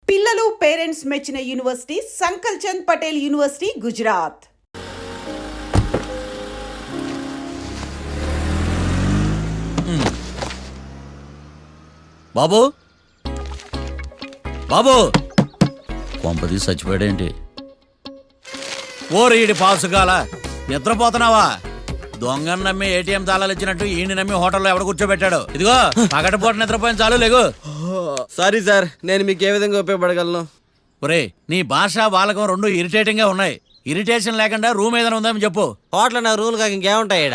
పిల్లలు పేరెంట్స్ మెచ్చిన university సంకల్ Chand Patel university Gujarat. బాబు బాబు కొంపది చచ్చిపోయాడేంటి? ఓరీడి పాసుగాల నిద్రపోతున్నావా? దొంగను నమ్మి ఏటీఎం తాళాలు ఇచ్చినట్టు ఈయన నమ్మి హోటల్లో ఎవడ కూర్చోబెట్టాడు? ఇదిగో పగటిపూట నిద్రపోయిన చాలు లేగు. సారీ సార్, నేను మీకు ఏ విధంగా ఉపయోగపడగలను? ఒరే, నీ భాష వాలకం రెండు ఇరిటేటింగ్ గా ఉన్నాయి. ఇరిటేషన్ లేకుండా రూమ్ ఏదైనా ఉందని చెప్పు. హోటల్ నా రూమ్ కాక ఇంకేముంటాయి?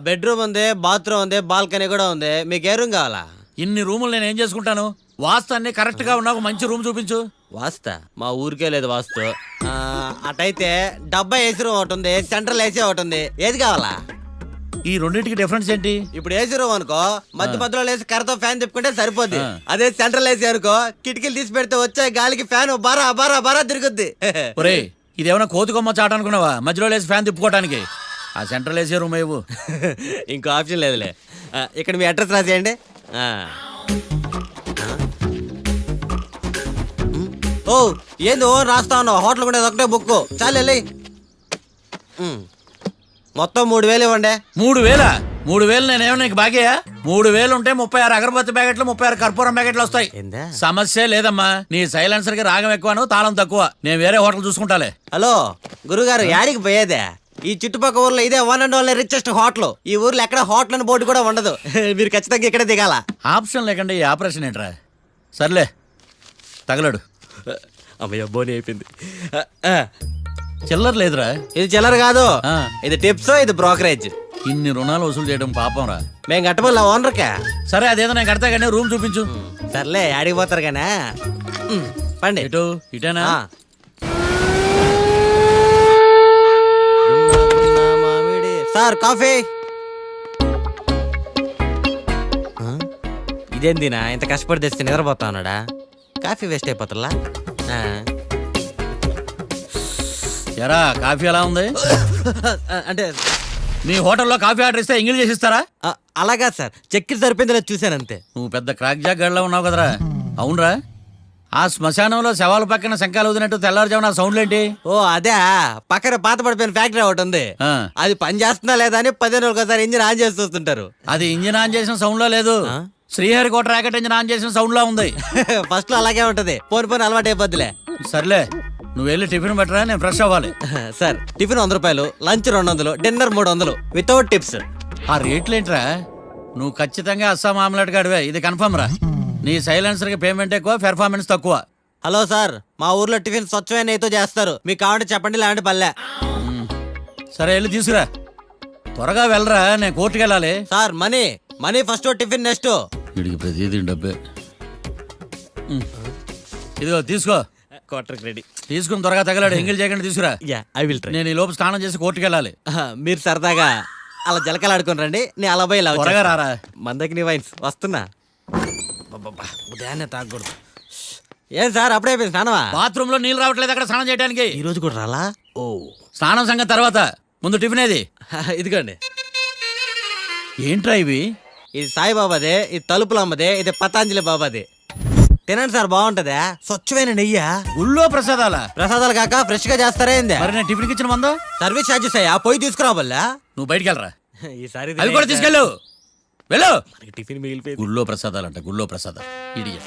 బెడ్రూమ్ ఉంది, బాత్రూమ్ ఉంది, బాల్కనీ కూడా ఉంది. మీకు ఏ రూమ్ కావాలా? ఇన్ని రూములు నేను ఏం చేసుకుంటాను? వాస్తు అన్ని కరెక్ట్ గా ఉన్నా ఒక మంచి రూమ్ చూపించు. వాస్తా మా ఊరికే లేదు వాస్తు. అటైతే డబ్బా ఏసీ రూమ్ ఒకటి ఉంది, సెంట్రల్ ఏసీ ఒకటి ఉంది. ఏది కావాలా? ఈ రెండింటికి డిఫరెన్స్ ఏంటి? ఇప్పుడు ఏసీ రూమ్ అనుకో, మధ్య మధ్యలో లేసి కర్రతో ఫ్యాన్ తిప్పుకుంటే సరిపోద్ది. అదే సెంట్రల్ ఏసీ అనుకో, కిటికీలు తీసి పెడితే వచ్చే గాలికి ఫ్యాన్ బారా బారా బారా తిరుగుద్ది. ఒరే, ఇదేమన్నా కోతికొమ్మ చాట అనుకున్నావా మధ్యలో లేసి ఫ్యాన్ తిప్పుకోవడానికి? ఆ సెంట్రల్ ఏసీ రూమ్ ఇవ్వు. ఇంకో ఆప్షన్ లేదులే. ఇక్కడ మీ అడ్రస్ రాసేయండి. ఓ ఏంది ఓ రాస్తా ఉన్నావు? హోటల్ కూడా ఒకటే బుక్ చాలు వెళ్ళి. మొత్తం 3,000 ఇవ్వండి. 3,000? 3,000 నేనేమో నీకు బాగేయా? 3,000 ఉంటే 36 అగరబత్తి ప్యాకెట్లు, 36 కర్పూరం ప్యాకెట్లు వస్తాయి. సమస్య లేదమ్మా. నీ సైలెన్సర్ కి రాగం ఎక్కువను, తాళం తక్కువ. నేను వేరే హోటల్ చూసుకుంటాలే. హలో గురుగారు, యాడికి పోయేదే? ఈ చుట్టుపక్కల ఊర్లో ఇదే one and only richest hotel. ఈ ఊర్లో ఎక్కడ హోటల్ అని బోర్డు కూడా ఉండదు. మీరు ఖచ్చితంగా ఇక్కడే దిగాల. ఆప్షన్ లేకుండా ఈ ఆపరేషన్ ఏంట్రా? సర్లే తగలడు. అమ్మయ్య బోని అయిపోయింది. చిల్లర లేదురా. ఇది చిల్లర కాదు, ఇది టిప్స్, ఇది బ్రోకరేజ్. ఇన్ని రుణాలు వసూలు చేయడం పాపం రా. మేము కట్టబోలా ఓనర్కే. సరే అదేదో నేను కడతా కానీ రూమ్ చూపించు. సర్లే యాడికి పోతారు కానీ పండి. ఇటు ఇటేనా? Sir coffee. ఇదేందినా ఇంత కష్టపడి తెస్తే నిద్రపోతా ఉన్నాడా? కాఫీ వేస్ట్ అయిపోతుందా? ఎరా కాఫీ ఎలా ఉంది? అంటే నీ హోటల్లో కాఫీ ఆర్డర్ ఇస్తే ఎంగిల్ చేసి ఇస్తారా? అలాగా సార్, చక్కెర సరిపోయింది చూశాను అంతే. నువ్వు పెద్ద క్రాక్ జాక్ గడిలో ఉన్నావు కదరా. అవునరా, ఆ శ్మశానంలో శవాల పక్కన శంఖాలు వదినట్టు తెల్లారుజామున సౌండ్లు ఏంటి? ఓ అదే, పక్కన పాత పడిపోయిన ఫ్యాక్టరీ ఒకటి ఉంది. అది పని చేస్తున్నా లేదా అని 15 రోజులు ఒకసారి ఇంజిన్ ఆన్ చేసి చూస్తుంటారు. అది ఇంజిన్ ఆన్ చేసిన సౌండ్ లో లేదు, శ్రీహరికోట రాకెట్ ఇంజిన్ ఆన్ చేసిన సౌండ్ లో ఉంది. ఫస్ట్ లో అలాగే ఉంటది, పోని అలవాటు అయిపోద్దిలే. సర్లే నువ్వు వెళ్ళి టిఫిన్ పెట్టరా, నేను ఫ్రెష్ అవ్వాలి. సార్ టిఫిన్ 100 రూపాయలు, లంచ్ 200, డిన్నర్ 300 వితౌట్ టిప్స్. ఆ రేట్లేంట్రా? నువ్వు ఖచ్చితంగా అస్సాం ఆమ్లెట్ గడివే, ఇది కన్ఫర్మ్ రా. నీ సైలెన్సర్ కి పేమెంట్ ఎక్కువ, పెర్ఫార్మెన్స్ తక్కువ. హలో సార్, మా ఊర్లో టిఫిన్ స్వచ్ఛమైన నెయ్యితో చేస్తారు. మీకు కావాలంటే చెప్పండి, లేదంటే పల్లె. సరే వెళ్ళి తీసుకురా, త్వరగా వెళ్ళరా, నేను కోర్టుకి వెళ్ళాలి. Sir money first, tiffin next. వీడికి ప్రతిదీ డబ్బే. ఇదిగో తీసుకో. Quarter ready. తీసుకుని త్వరగా తగలాడు, ఎంగిల్ చేయకుండా తీసుకురా. I will try. నేను ఈ లోపు స్నానం చేసి కోర్టుకి వెళ్ళాలి. మీరు సరదాగా అలా జలకలు ఆడుకుని రండి, నేను అలా పోయి త్వరగా రారా. మందకి నీ వైన్స్ వస్తున్నా. ఉదయాన్నే తాగకూడదు. ఏం సార్ అప్పుడే అయిపోయింది స్నానమా? బాత్రూమ్ లో నీళ్ళు రావట్లేదు అక్కడ స్నానం చేయడానికి. ఈ రోజు కూడా రాలా? ఓ స్నానం సంగతి తర్వాత, ముందు టిఫిన్ ఏది? ఇదిగోండి. ఏంట్రా ఇవి? ఇది సాయిబాబాదే, ఇది తలుపులమ్మదే, ఇది పతాంజలి బాబాదే. తినండి సార్, బాగుంటదా? స్వచ్ఛమైన నెయ్యా. గుళ్ళో ప్రసాదాలా? ప్రసాదాలు కాక ఫ్రెష్ గా చేస్తారా ఏంది? మరి నేను టిఫిన్ ఇచ్చిన మందా? సర్వీస్ ఛార్జెస్ అయ్యా, పోయి తీసుకురావాలా? నువ్వు బయటికి వెళ్ళరా. ఈసారి అవి కూడా తీసుకెళ్ళు, వెళ్ళు. టిఫిన్ మిగిలిపోయింది. గుళ్ళో ప్రసాదాలు అంట, గుళ్ళో ప్రసాదాలు. ఇడియ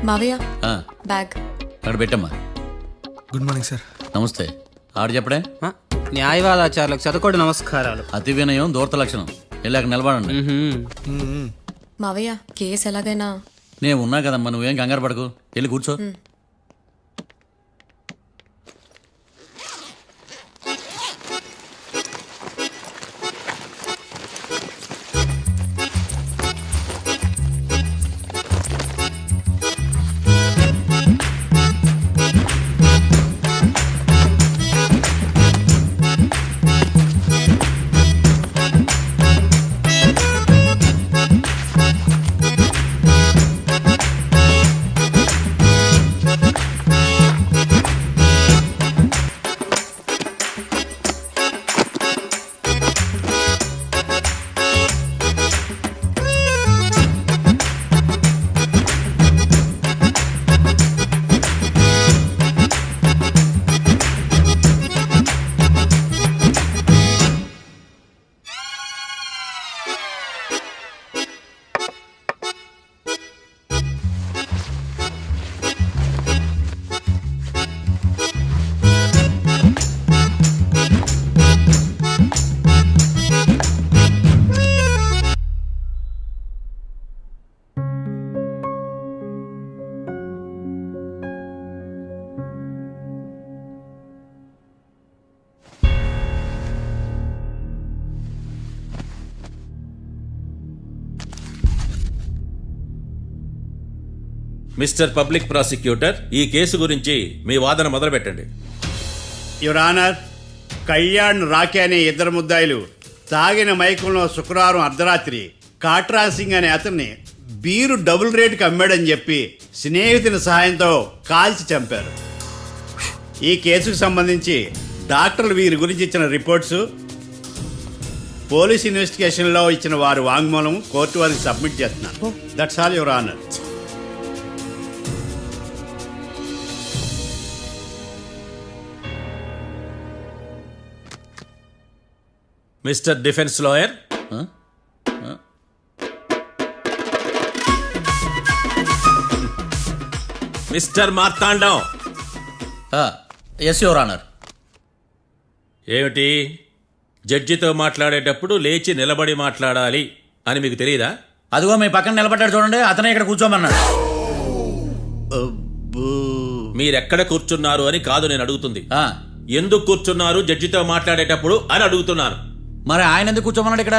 మావయ్య బ్యాగ్ అక్కడ పెట్టమ్మా. Good morning sir. నమస్తే. ఆడు చెప్పడే. న్యాయవాదాచారులకు చదువుకోడు నమస్కారాలు. అతి వినయం దూరత లక్షణం. వెళ్ళాక నిలబడండి. మావయ్య కేసు ఎలాగైనా. నేను ఉన్నా కదమ్మా, నువ్వేం కంగారు పడకు, వెళ్ళి కూర్చో. మిస్టర్ పబ్లిక్ ప్రాసిక్యూటర్, ఈ కేసు గురించి మీ వాదన మొదలు పెట్టండి. యువర్ ఆనర్, కళ్యాణ్ రాకే అనే ఇద్దరు ముద్దాయిలు తాగిన మైకంలో శుక్రవారం అర్ధరాత్రి కాట్రా సింగ్ అనే అతన్ని బీరు డబుల్ రేటుకి అమ్మాడని చెప్పి స్నేహితుని సహాయంతో కాల్చి చంపారు. ఈ కేసుకు సంబంధించి డాక్టర్లు వీరి గురించి ఇచ్చిన రిపోర్ట్స్, పోలీస్ ఇన్వెస్టిగేషన్లో ఇచ్చిన వారి వాంగ్మూలం కోర్టు వారికి సబ్మిట్ చేస్తున్నారు. That's all your honour. Mister defence lawyer, mister Marthandam. Yes your honour. ఏమిటి, జడ్జితో మాట్లాడేటప్పుడు లేచి నిలబడి మాట్లాడాలి అని మీకు తెలియదా? అదిగో మీ పక్కన నిలబడ్డాడు చూడండి, అతనే ఇక్కడ కూర్చోమన్నాడు. మీరెక్కడ కూర్చున్నారు అని కాదు నేను అడుగుతుంది. ఆ, ఎందుకు కూర్చున్నారు జడ్జితో మాట్లాడేటప్పుడు అని అడుగుతున్నాను. మరి ఆయన ఎందుకు కూర్చోమన్నాడు ఇక్కడ?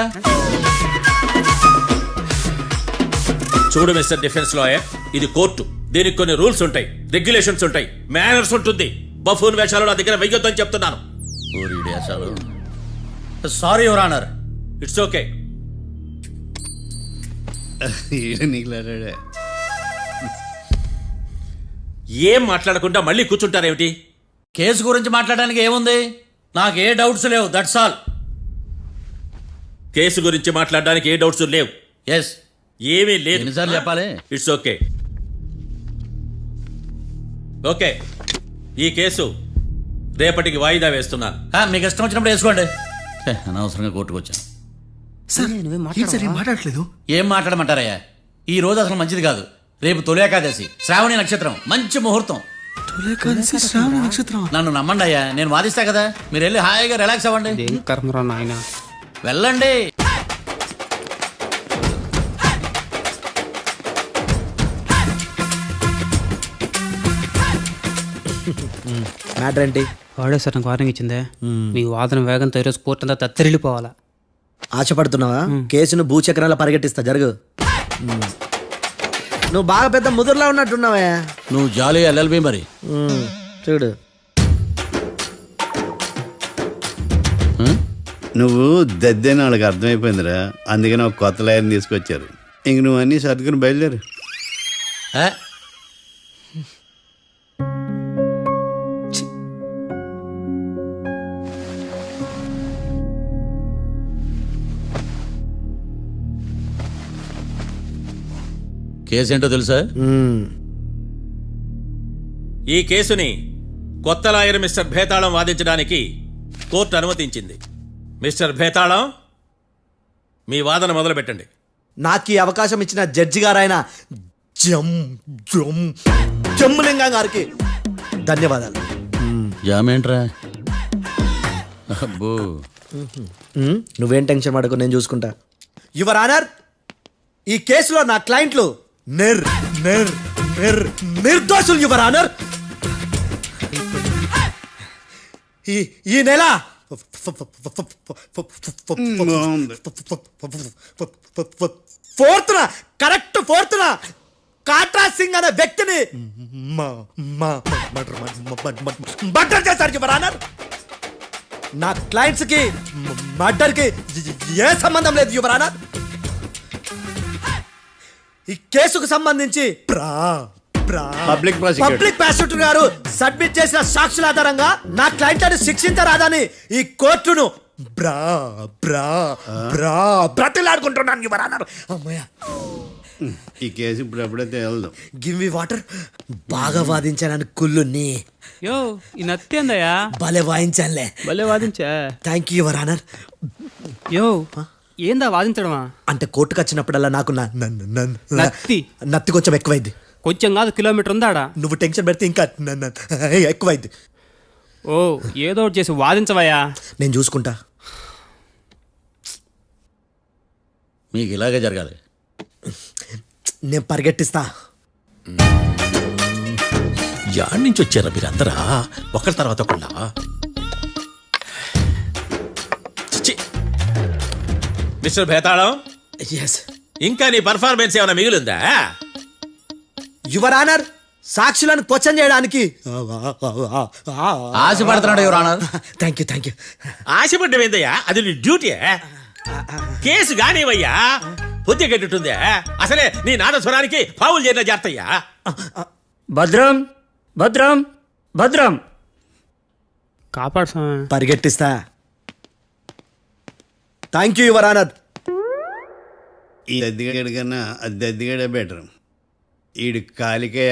చూడు మిస్టర్ డిఫెన్స్ లాయర్, ఇది కోర్టు. దీనికి కొన్ని రూల్స్ ఉంటాయి, రెగ్యులేషన్స్ ఉంటాయి, మేనర్స్ ఉంటుంది. బఫూన్ వేషాలు నా దగ్గర వెయ్యొద్దని చెప్తున్నాను. Sorry your honour. It's okay. ఏం మాట్లాడకుండా మళ్ళీ కూర్చుంటారేమిటి? కేసు గురించి మాట్లాడడానికి ఏముంది? నాకు ఏ డౌట్స్ లేవు, దట్స్ ఆల్. కేసు గురించి మాట్లాడడానికి ఏ డౌట్స్ లేవు? ఎస్. ఏమీ లేదు. ఎన్నిసార్లు చెప్పాలి? It's okay. ఓకే, ఈ కేసు రేపటికి వాయిదా వేస్తున్నాను. మీకు ఇష్టం వచ్చినప్పుడు వేసుకోండి. అనవసరంగా కోర్టుకు వచ్చాను. సార్ ఏం మాట్లాడట్లేదు? ఏం మాట్లాడమంటారయ్యా? ఈ రోజు అసలు మంచిది కాదు. రేపు తొలి ఏకాదశి, శ్రావణి నక్షత్రం, మంచి ముహూర్తం. శ్రావణ నక్షత్రం. నన్ను నమ్మండి అయ్యా, నేను వాదిస్తా కదా. మీరు వెళ్ళి హాయిగా రిలాక్స్ అవ్వండి. ఏం కర్మరా నాయన. వెళ్ళండి. మ్యాటర్ ఏంటి? వాడే సార్ నాకు వార్నింగ్ ఇచ్చిందే. మీ వాదన వేగంతో ఈరోజు కోర్టు అంతా తత్తరిల్లిపోవాలా. ఆశపడుతున్నావా? కేసును భూచక్రాల పరిగెట్టిస్తా, జరుగు. నువ్వు బాగా పెద్ద ముదురులా ఉన్నట్టున్నావే. నువ్వు జాలి ఎల్ఎల్బి మరి. చూడు, నువ్వు దద్దని వాళ్ళకి అర్థమైపోయిందిరా. అందుకని ఒక కొత్త లాయర్ని తీసుకొచ్చారు. ఇంక నువ్వు అన్నీ సర్దుకుని బయలుదేరు. కేసు ఏంటో తెలుసా? ఈ కేసుని కొత్త లాయర్ మిస్టర్ భేతాళం వాదించడానికి కోర్టు అనుమతించింది. మిస్టర్ భేతాళం, మీ వాదన మొదలు పెట్టండి. నాకు ఈ అవకాశం ఇచ్చిన జడ్జి గారైన జమ్ములింగం గారికి ధన్యవాదాలు. జామేంట్రా? అబ్బో, నువ్వేం టెన్షన్ పడకు, నేను చూసుకుంటా. యువర్ ఆనర్, ఈ కేసులో నా క్లయింట్లు నిర్దోషులు యువర్ ఆనర్. ఈ నెల ఫోర్త్న కాట్రా సింగ్ అనే వ్యక్తిని మర్డర్ చేశారు యువర్ ఆనర్. నా క్లయింట్స్ కి మర్డర్ కి ఏ సంబంధం లేదు యువర్ ఆనర్. ఈ కేసుకు సంబంధించి పబ్లిక్ ప్రాసిక్యూటర్ గారు సబ్మిట్ చేసిన సాక్షుల ఆధారంగా నా క్లయింట్ అని శిక్షించరాదని ఈ కోర్టును బ్రతిలాడుకుంటున్నాను యువర్ ఆనర్. అమ్మయ్య, ఈ కేసు ఇప్పుడు ఎప్పుడైతే వెళ్దాం. Give me water. బాగా వాదించానని కుళ్ళుని. యో, ఈ నత్తేందయ్యా? భలే వాయించానులే. భలే వాదించా. Thank you your honour. Yo, ఏందా వాదించడమా? అంటే కోర్టుకు వచ్చినప్పుడల్లా నాకు నత్తి కొంచెం ఎక్కువైంది. కొంచెం కాదు, కిలోమీటర్ ఉందాడా. నువ్వు టెన్షన్ పెడితే ఇంకా ఎక్కువైంది. ఓ, ఏదో ఒకటి చేసి వాదించవయ్యా. నేను చూసుకుంటా. మీకు ఇలాగే జరగాలి. నేను పరిగెట్టిస్తా. యాడ్ నుంచి వచ్చారా మీరందరా ఒకరి తర్వాత ఒకళ్ళ? Mister Bethalam, yes. ఇంకా నీ పర్ఫార్మెన్స్ ఏమైనా మిగిలిందా? యువర్ ఆనర్ సాక్షులను క్వశ్చన్ చేయడానికి ఆశపడుతున్నాడు యువర్ ఆనర్. థ్యాంక్ యూ ఆశపడ్డమేందయ్యా, అది నీ డ్యూటీ. కేసు గానివయ్యా, బుద్ధి గట్టుందే. అసలే నీ నాదస్వరానికి పావులు చేరిన జాతయ్యా. భద్రం భద్రం భద్రం కాపాడు స్వామి. పరిగెట్టిస్తా. Thank you your honour. ఈ దద్దిగడి కన్నా అది దద్దిగడే బెటర్. ఈడు కాలికే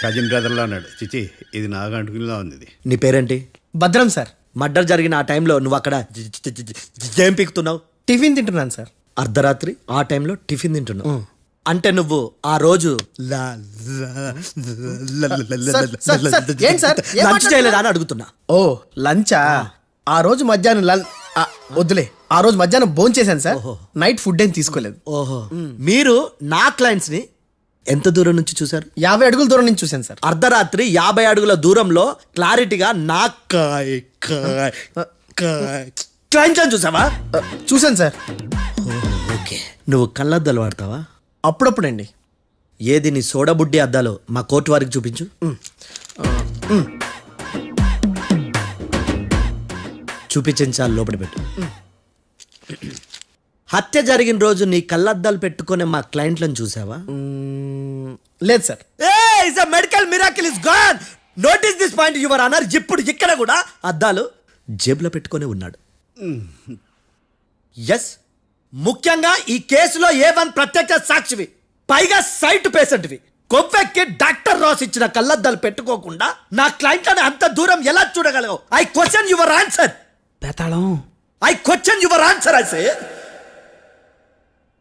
కజిన్ బ్రదర్లో ఉన్నాడు. చిచి, ఇది నాకు అంటుకునిలా ఉంది. ఇది నీ పేరేంటి? భద్రం సార్. మర్డర్ జరిగిన ఆ టైంలో నువ్వు అక్కడ ఏం పీకుతున్నావు? టిఫిన్ తింటున్నాను సార్. అర్ధరాత్రి ఆ టైంలో టిఫిన్ తింటున్నావు అంటే నువ్వు ఆ రోజు ఏం సార్? ఏం లంచ్ చేయలేదా అని అడుగుతున్నా. ఓ లంచా? ఆ రోజు మధ్యాహ్నం వద్దులే, ఆ రోజు మధ్యాహ్నం భోజనం చేశాను సార్. నైట్ ఫుడ్ ఏం తీసుకోలేదు. ఓహో, మీరు నా క్లయింట్స్ ని ఎంత దూరం నుంచి చూసారు? 50 అడుగుల దూరం నుంచి చూశాను సార్. అర్ధరాత్రి 50 అడుగుల దూరంలో క్లారిటీగా నా క్లయింట్స్ చూసావా? చూశాను సార్. ఓకే, నువ్వు కళ్ళద్దాలు వాడతావా? అప్పుడప్పుడండి. ఏది నీ సోడబుడ్డి అద్దాలు మా కోర్టు వారికి చూపించు. చూపించాలి, లోపల పెట్టు. హత్య జరిగిన రోజు నీ కళ్ళద్దాలు పెట్టుకునే మా క్లయింట్లను చూసావా? లేదు sir. Medical miracle is gone. Notice this point your honour. ఇప్పుడు ఇక్కడ కూడా అద్దాలు జేబులో పెట్టుకునే ఉన్నాడు. ఎస్, ముఖ్యంగా ఈ కేసులో A1 ప్రత్యక్ష సాక్షివి, పైగా సైట్ పేషెంట్వి. కొవ్వెక్కి డాక్టర్ రాస్ ఇచ్చిన కళ్ళద్దాలు పెట్టుకోకుండా నా క్లయింట్లను అంత దూరం ఎలా చూడగలవు? I question your answer. బేతాళం I question your answer. I say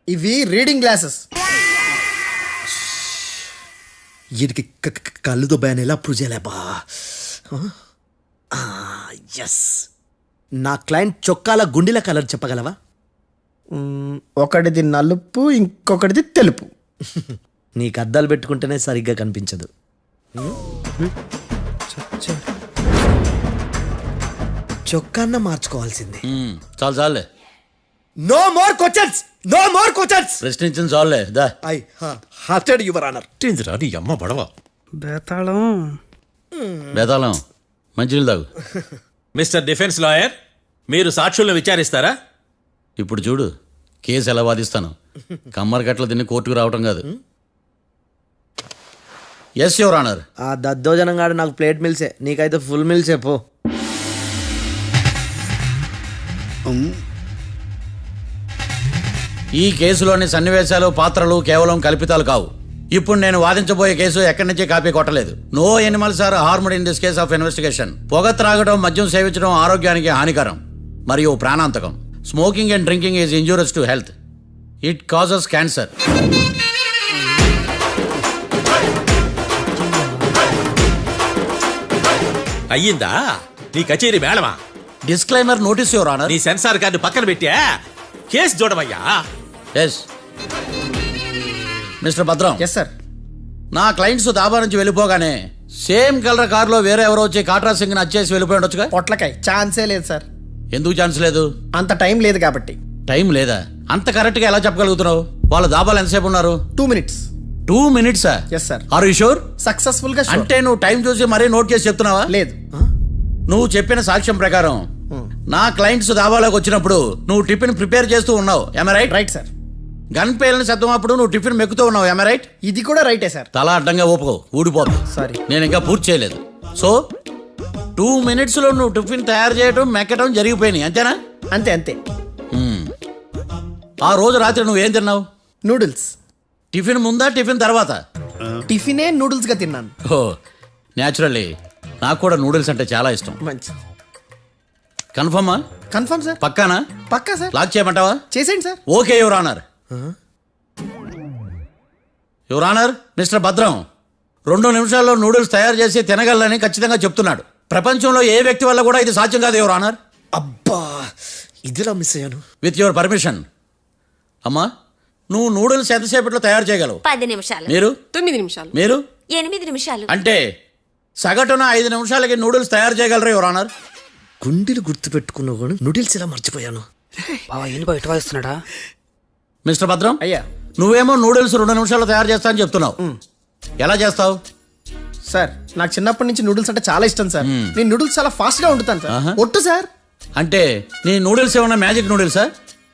ఇవి రీడింగ్ గ్లాసెస్. వీటికి కళ్ళు దుబ్బాయని ఎలా ప్రూవ్ చేయలేబా? ఎస్, నా క్లయింట్ చొక్కాల గుండెల కలర్ చెప్పగలవా? ఒకటిది నలుపు, ఇంకొకటిది తెలుపు. నీకు అద్దాలు పెట్టుకుంటేనే సరిగ్గా కనిపించదు. చొక్కాన్న మార్చుకోవాల్సింది. చాలు చాలులే, no more questions, no more questions. ప్రశ్నించిన చాలులే. దా ఐ హార్టెడ్ యువర్ ఆనర్. నీ అమ్మ పడవ. బేతాళం బేతాళం, మంచినీళ్ళు తాగు. మిస్టర్ డిఫెన్స్ లాయర్, మీరు సాక్షులను విచారిస్తారా? ఇప్పుడు చూడు కేసు ఎలా వాదిస్తాను. కమ్మరి కట్ల తిని కోర్టుకు రావటం కాదు. Yes your honour. ఆ దద్దోజనం గాడు నాకు ప్లేట్ మిల్సే, నీకైతే ఫుల్ మిల్సే పో. ఈ కేసులోని సన్నివేశాలు, పాత్రలు కేవలం కల్పితాలు కావు. ఇప్పుడు నేను వాదించబోయే కేసు ఎక్కడి నుంచి కాపీ కొట్టలేదు. No animals are harmed in this case of investigation. పొగ త్రాగడం, మద్యం సేవించడం ఆరోగ్యానికి హానికరం మరియు ప్రాణాంతకం. Smoking and drinking is injurious to health. It causes cancer. అయ్యిందా నీ కచేరీ మేడమా? Disclaimer notice your honour. నీ సెన్సార్ కార్డు పక్కన పెట్టా కేసు చూడమయ్యా. Yes mister Bhadram. Yes sir. నా క్లయింట్స్ దాబా నుంచి వెళ్ళిపోగానే సేమ్ కలర్ కారులో వేరే ఎవరో వచ్చి కాట్రా సింగ్ ని వచ్చేసి వెళ్ళిపోయి ఉండొచ్చుగా? పొట్లకాయ ఛాన్సే లేదు సార్. ఎందుకు ఛాన్స్ లేదు? అంత టైం లేదు కాబట్టి. టైం లేదా? అంత కరెక్ట్ గా ఎలా చెప్పగలుగుతున్నావు? వాళ్ళ దాబాలు ఎంతసేపు ఉన్నారు? 2 minutes. 2 minutes? Yes sir. Are you sure? Successful గా sure. అంటే నువ్వు టైం చూసి మరీ నోట్ చేసి చెప్తున్నావా? లేదు. నువ్వు చెప్పిన సాక్ష్యం ప్రకారం నా క్లయింట్స్ దాబాలోకి వచ్చినప్పుడు నువ్వు టిఫిన్ ప్రిపేర్ చేస్తూ ఉన్నావు. ఎమ రైట్? Right sir. గన్ పేలిన శబ్దం అప్పుడు నువ్వు టిఫిన్ మెక్కుతూ ఉన్నావు. ఎమ రైట్? ఇది కూడా రైటే సార్. తల అడ్డంగా ఊపుకో, ఊడిపోదు. సారీ. నేను ఇంకా పూర్తి చేయలేదు. సో 2 minutes లో నువ్వు టిఫిన్ తయారు చేయడం, మెక్కడం జరిగిపోయినాయి, అంతేనా? అంతే అంతే. ఆ రోజు రాత్రి నువ్వేం తిన్నావు? నూడిల్స్. టిఫిన్ ముందా, టిఫిన్ తర్వాత? టిఫినే నూడిల్స్ గా తిన్నాను. ఓ న్యాచురల్లీ నాకు కూడా నూడిల్స్ అంటే చాలా ఇష్టం. మంచి. కన్ఫర్మా? Confirm sir. పక్కానా? పక్కా సార్. లాక్ చేయమంటావా? చేసేయండి sir. Okay your honour. Your honour, mister Bhadram 2 నిమిషాల్లో నూడిల్స్ తయారు చేసి తినగలని ఖచ్చితంగా చెప్తున్నాడు. ప్రపంచంలో ఏ వ్యక్తి వల్ల కూడా ఇది సాధ్యం కాదు యువర్ ఆనర్. అబ్బా, ఇదిలా మిస్ అయ్యాను. With your permission. అమ్మా, నువ్వు నూడిల్స్ ఎంతసేపట్లో తయారు చేయగలవు? 10 నిమిషాలు. మీరు? 9 నిమిషాలు. మీరు? 8 నిమిషాలు. అంటే సగటున 5 నిమిషాలకి నూడిల్స్ తయారు చేయగలరా యువర్ ఆనర్? గుండెలు గుర్తు పెట్టుకున్నావు, నూడిల్స్ ఇలా మర్చిపోయాను. బావా ఏంటి బయట వాయిస్తున్నాడా? మిస్టర్ భద్రం, అయ్యా నువ్వేమో నూడిల్స్ 2 నిమిషాల్లో తయారు చేస్తా అని చెప్తున్నావు. ఎలా చేస్తావు? సార్ నాకు చిన్నప్పటి నుంచి నూడిల్స్ అంటే చాలా ఇష్టం సార్. నేను నూడిల్స్ చాలా ఫాస్ట్ గా వండుతాను సార్. ఒట్టు సార్. అంటే నీ నూడిల్స్ ఏమన్నా మ్యాజిక్ నూడిల్సా?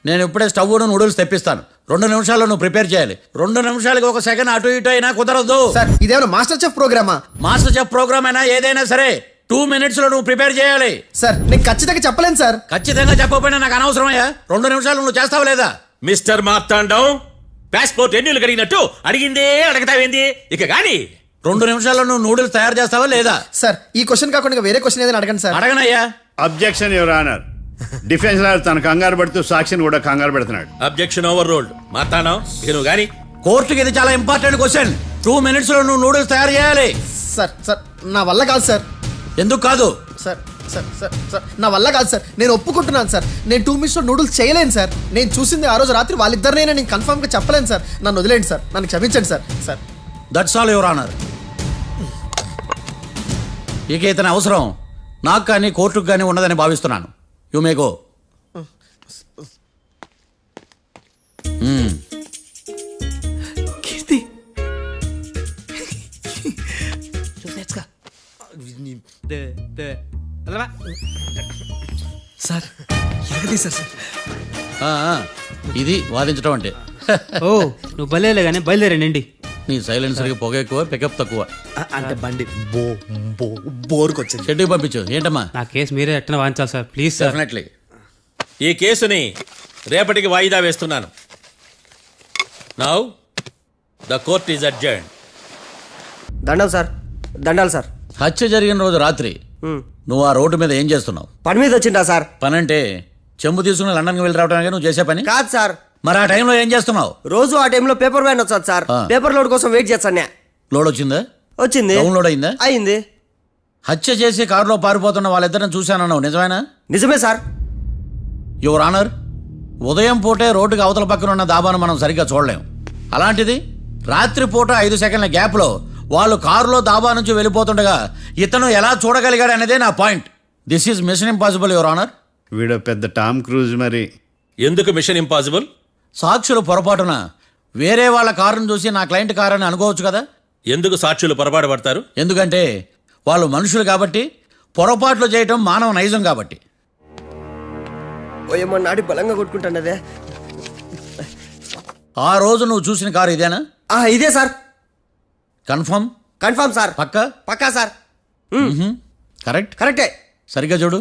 నేను ఇప్పుడే స్టవ్ నూడిల్స్ తెప్పిస్తాను. 2 నిమిషాల్లో నువ్వు ప్రిపేర్ చేయాలి. 2 నిమిషాలకి 1 సెకండ్ అటు ఇటు అయినా కుదరదు. సార్ ఇదేమైనా మాస్టర్ చెఫ్ ప్రోగ్రామా? మాస్టర్ చెఫ్ ప్రోగ్రామ్ అయినా ఏదైనా సరే 2 minutes లో నువ్వు ప్రిపేర్ చేయాలి. సార్ నేను ఖచ్చితంగా చెప్పలేను సార్. ఖచ్చితంగా చెప్పకపోయినా నాకు అనవసరమయ్యా. 2 నిమిషాలు నువ్వు చేస్తావా లేదా? మిస్టర్ మార్తాండం, పాస్పోర్ట్ ఎన్నిళ్ళు కడిగినట్టు అడిగిందే అడగతావేంది? ఇక గాని 2 నిమిషాల్లో నువ్వు నూడిల్స్ తయారు చేస్తావా లేదా? సార్ ఈ క్వశ్చన్ కాకుండా ఇంకా వేరే క్వశ్చన్ ఏదైనా అడగండి సార్. అడగనయ్యా. Objection your honour. Defence lawyer తన కంగారు పడుతూ సాక్షిని కూడా కంగారు పెడుతున్నాడు. Objection over rolled. మార్తాండం, ఇక నువ్వు గాని కోర్టుకి ఇది చాలా ఇంపార్టెంట్ క్వశ్చన్. 2 minutes లో నువ్వు నూడిల్స్ తయారు చేయాలి. సార్ సార్ నా వల్ల కాదు సార్. ఎందుకు కాదు? సార్ సార్ సార్ సార్ నా వల్ల కాదు సార్. నేను ఒప్పుకుంటున్నాను సార్. నేను 2 minutes లో నూడిల్స్ చేయలేను సార్. నేను చూసింది ఆ రోజు రాత్రి వాళ్ళిద్దరినైనా నేను కన్ఫర్మ్ గా చెప్పలేను సార్. నన్ను వదిలేండి సార్. నన్ను క్షమించండి sir. Sir that's all your honour. ఇక ఇతని అవసరం నాకు కానీ కోర్టుకు కానీ ఉండదని భావిస్తున్నాను. You may go. Keerthi sir ఎరగదీశారు సార్. ఇది వాదించడం అంటే. ఓ నువ్వు బయలుదేరలే కానీ బయలుదేరండి. నీ సైలెన్సర్కి పొగ ఎక్కువ, పికప్ తక్కువ. అంటే బండి బోర్కి వచ్చింది. షెడ్యూల్ పంపించు. ఏంటమ్మా? నా కేసు మీరే ఎట్టన వాయించాలి సార్, ప్లీజ్ సార్. డెఫినెట్లీ. ఈ కేసుని రేపటికి వాయిదా వేస్తున్నాను. Now the court is adjourned. దండాలు సార్, దండాలు సార్. హత్య జరిగిన రోజు రాత్రి నువ్వు ఆ రోడ్డు మీద ఏం చేస్తున్నావు? పని మీద వచ్చిందా సార్? పని అంటే చెంబు తీసుకుని లండన్కి వెళ్ళి రావడానికి నువ్వు చేసే పని కాదు సార్. మరి ఆ టైంలో ఏం చేస్తున్నావు? రోజు ఆ టైంలో పేపర్ వ్యాన్ వచ్చాది సార్. పేపర్ లోడ్ కోసం వెయిట్ చేస్తాను. లోడ్ వచ్చిందా? వచ్చింది. డౌన్లోడ్ అయిందా? అయింది. హత్య చేసి కారులో పారిపోతున్న వాళ్ళిద్దరిని చూశానన్నావు, నిజమేనా? నిజమే సార్. యువర్ ఆనర్, ఉదయం పూటే రోడ్డుకి అవతల పక్కన ఉన్న దాబాను మనం సరిగ్గా చూడలేం. అలాంటిది రాత్రి పూట 5 సెకండ్ల గ్యాప్లో వాళ్ళు కారులో దాబా నుంచి వెళ్ళిపోతుండగా ఇతను ఎలా చూడగలిగాడు అనేదే నా point. This is mission impossible your honour. వీడో పెద్ద టామ్ క్రూజ్ మరి. ఎందుకు మిషన్ ఇంపాసిబుల్? సాక్షులు పొరపాటున వేరే వాళ్ళ కారును చూసి నా క్లయింట్ కారు అని అనుకోవచ్చు కదా. ఎందుకు సాక్షులు పొరపాటు పడతారు? ఎందుకంటే వాళ్ళు మనుషులు కాబట్టి, పొరపాట్లు చేయటం మానవ నైజం కాబట్టి. ఏమో నాడి బలంగా కొట్టుకుంటానదే. ఆ రోజు నువ్వు చూసిన కారు ఇదేనా? ఇదే సార్. కన్ఫర్మ్? Confirm sir. పక్కా? పక్కా సార్. కరెక్ట్? కరెక్టే. సరిగ్గా చూడు.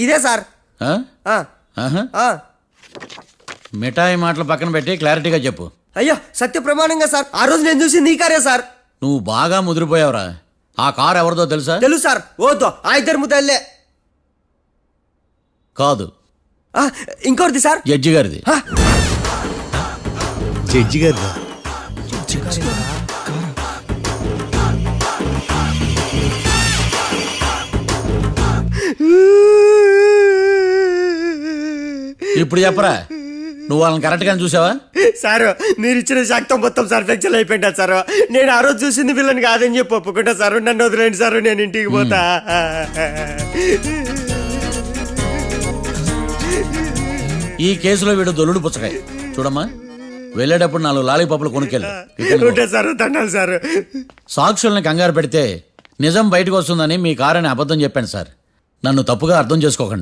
ఇదే సార్. ఆ? ఆ, ఆహా. ఆ. మిఠాయి మాటలు పక్కన పెట్టి క్లారిటీగా చెప్పు. అయ్యో సత్య ప్రమాణంగా సార్, ఆ రోజు నేను చూసి నీ కారే సార్. నువ్వు బాగా ముదిరిపోయావురా. ఆ కారు ఎవరిదో తెలుసా? తెలుసు సార్. ఓతో ఆ ఇద్దరు ముద్దల్లే. కాదు, ఇంకోటిది సార్. జడ్జి గారిది. జడ్జి గారు ఇప్పుడు చెప్పరా, నువ్వు వాళ్ళని కరెక్ట్గా చూసావా? సార్ మీరు ఇచ్చిన శాక్తం మొత్తం సార్ ఫ్రాక్చర్ అయిపోయింటా సార్. నేను ఆ రోజు చూసింది వీళ్ళని కాదని చెప్పి ఒప్పుకుంటా సార్. నన్ను వదిలేండి సార్, నేను ఇంటికి పోతా. ఈ కేసులో వీడు దొల్లుడు పుచ్చకాయ. చూడమ్మా, వెళ్ళేటప్పుడు 4 లాలీపాపులు కొనుక్కెళ్ళు. ఉంటా సార్, దండాలి సార్. సాక్షుల్ని కంగారు పెడితే నిజం బయటకు వస్తుందని మీ కారని అబద్ధం చెప్పాను సార్. నన్ను తప్పుగా అర్థం చేసుకోకండి.